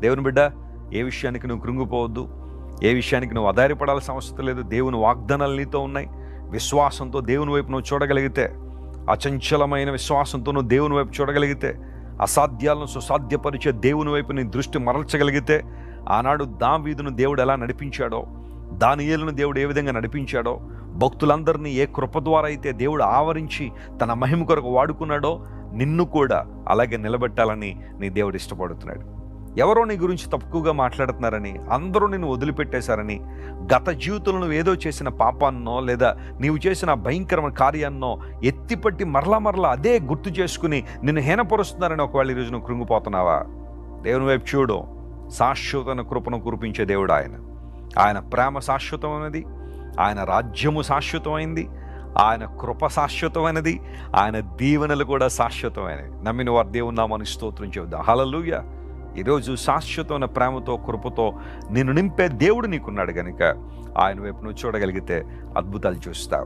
దేవుని బిడ్డ, ఏ విషయానికి నువ్వు కృంగిపోవద్దు, ఏ విషయానికి నువ్వు ఆధారపడాల్సిన అవసరం లేదు. దేవుని వాగ్దానాలు నీతో ఉన్నాయి. విశ్వాసంతో దేవుని వైపు నువ్వు చూడగలిగితే, అచంచలమైన విశ్వాసంతో నువ్వు దేవుని వైపు చూడగలిగితే, అసాధ్యాలను సుసాధ్యపరిచే దేవుని వైపు నీ దృష్టి మరల్చగలిగితే, ఆనాడు దావీదును దేవుడు ఎలా నడిపించాడో, దానియేలును దేవుడు ఏ విధంగా నడిపించాడో, భక్తులందరినీ ఏ కృప ద్వారా అయితే దేవుడు ఆవరించి తన మహిమ కొరకు వాడుకున్నాడో, నిన్ను కూడా అలాగే నిలబెట్టాలని నీ దేవుడు ఇష్టపడుతున్నాడు. ఎవరో నీ గురించి తక్కువగా మాట్లాడుతున్నారని, అందరూ నిన్ను వదిలిపెట్టేశారని, గత జీవితంలో నువ్వు ఏదో చేసిన పాపాన్నో లేదా నీవు చేసిన భయంకరమైన కార్యాన్నో ఎత్తిపట్టి మరలా అదే గుర్తు చేసుకుని నిన్ను హీనపరుస్తున్నారని ఒకవేళ ఈరోజు నువ్వు కృంగిపోతున్నావా? దేవుని వైపు చూడు. శాశ్వతమైన కృపను కురిపించే దేవుడు ఆయన. ఆయన ప్రేమ శాశ్వతమైనది, ఆయన రాజ్యము శాశ్వతమైంది, ఆయన కృప శాశ్వతమైనది, ఆయన దీవెనలు కూడా శాశ్వతమైనవి. నమ్మిన వారు దేవుని నామానికి స్తోత్రం చెబుదాం. హల్లెలూయా. ఈరోజు శాశ్వతమైన ప్రేమతో కృపతో నిన్ను నింపే దేవుడు నీకున్నాడు కనుక ఆయన వైపు నువ్వు చూడగలిగితే అద్భుతాలు చూస్తావు.